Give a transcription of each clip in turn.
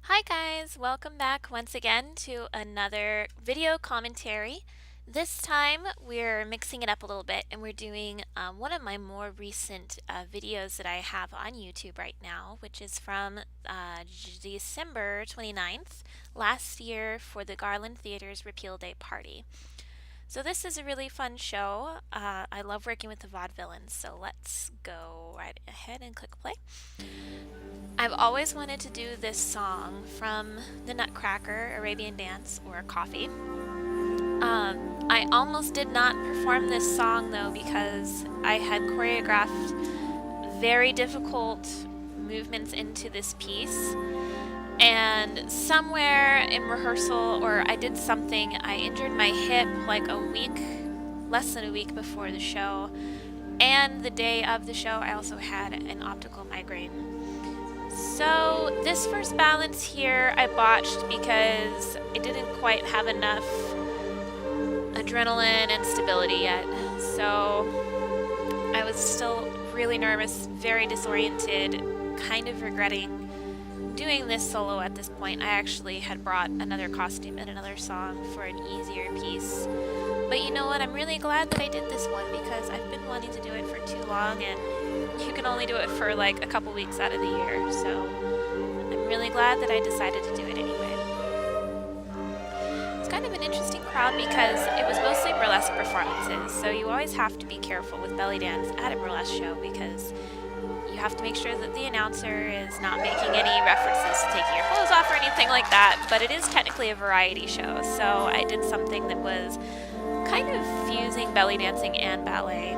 Hi guys, welcome back once again to another video commentary. This time we're mixing it up a little bit and we're doing one of my more recent videos that I have on YouTube right now, which is from December 29th last year for the Garland Theater's Repeal Day party. So this is a really fun show. I love working with the vaudevillains, so let's go right ahead and click play. I've always wanted to do this song from the Nutcracker, Arabian Dance, or Coffee. I almost did not perform this song though because I had choreographed very difficult movements into this piece. And somewhere in rehearsal, or I did something, I injured my hip like less than a week before the show. And the day of the show, I also had an optical migraine. So this first balance here I botched because I didn't quite have enough adrenaline and stability yet. So I was still really nervous, very disoriented, kind of regretting doing this solo at this point. I actually had brought another costume and another song for an easier piece. But you know what? I'm really glad that I did this one because I've been wanting to do it for too long and you can only do it for like a couple weeks out of the year. So I'm really glad that I decided to do it anyway. It's kind of an interesting crowd because it was mostly burlesque performances. So you always have to be careful with belly dance at a burlesque show because you have to make sure that the announcer is not making any references to taking your clothes off or anything like that. But it is technically a variety show. So I did something that was kind of fusing belly dancing and ballet,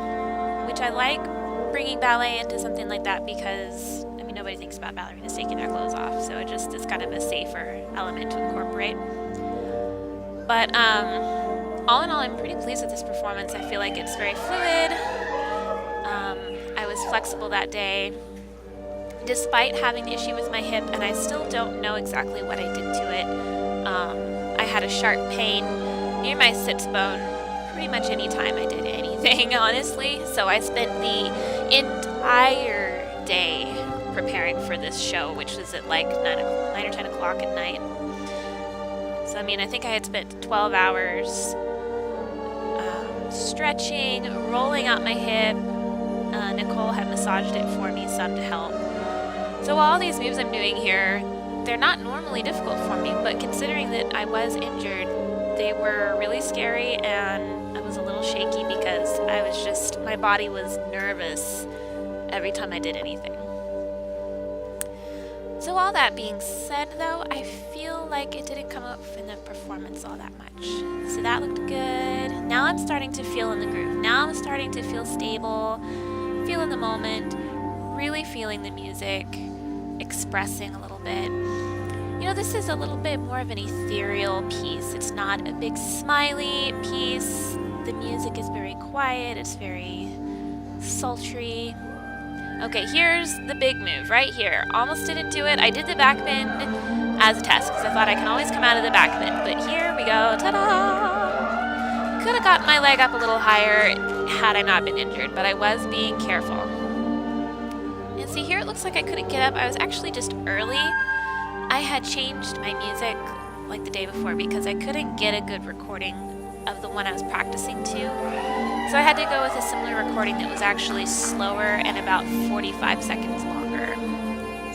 which I like bringing ballet into something like that because, I mean, nobody thinks about ballerinas taking their clothes off, so it just is kind of a safer element to incorporate. But all in all, I'm pretty pleased with this performance. I feel like it's very fluid. I was flexible that day, despite having the issue with my hip, and I still don't know exactly what I did to it. I had a sharp pain near my sits bone pretty much any time I did anything, honestly. So I spent the entire day preparing for this show, which was at like 9 or 10 o'clock at night. So I mean, I think I had spent 12 hours stretching, rolling out my hip. Nicole had massaged it for me some to help. So all these moves I'm doing here, they're not normally difficult for me, but considering that I was injured, they were really scary and I was a little shaky because my body was nervous every time I did anything. So all that being said though, I feel like it didn't come up in the performance all that much. So that looked good. Now I'm starting to feel in the groove. Now I'm starting to feel stable, feel in the moment, really feeling the music, expressing a little bit. You know, this is a little bit more of an ethereal piece. It's not a big smiley piece. The music is very quiet. It's very sultry. Okay, here's the big move right here. Almost didn't do it. I did the back bend as a test because I thought I can always come out of the back bend. But here we go. Ta-da! Could have gotten my leg up a little higher had I not been injured, but I was being careful. And see, here it looks like I couldn't get up. I was actually just early. I had changed my music like the day before because I couldn't get a good recording of the one I was practicing to. So I had to go with a similar recording that was actually slower and about 45 seconds longer.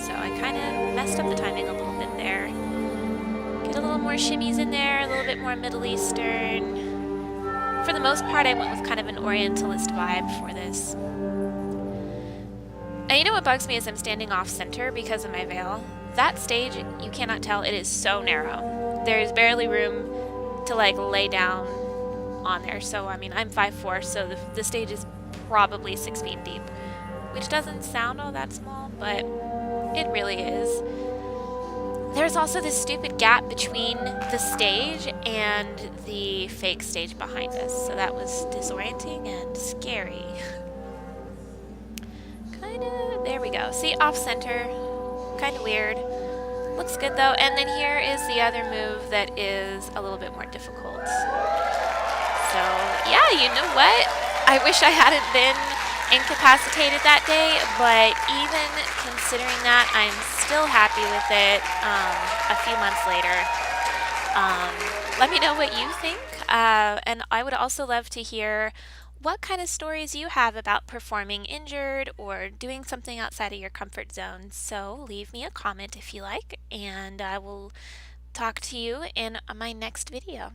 So I kind of messed up the timing a little bit there. Get a little more shimmies in there, a little bit more Middle Eastern. For the most part, I went with kind of an orientalist vibe for this. And you know what bugs me is I'm standing off center because of my veil. That stage, you cannot tell, it is so narrow. There's barely room to like lay down on there. So I mean, I'm 5'4", so the stage is probably 6 feet deep, which doesn't sound all that small, but it really is. There's also this stupid gap between the stage and the fake stage behind us, so that was disorienting and scary. There we go. See, off center, kind of weird. Looks good though. And then here is the other move that is a little bit more difficult. So yeah, you know what? I wish I hadn't been incapacitated that day, but even considering that, I'm still happy with it a few months later. Let me know what you think, and I would also love to hear what kind of stories you have about performing injured or doing something outside of your comfort zone. So leave me a comment if you like, and I will talk to you in my next video.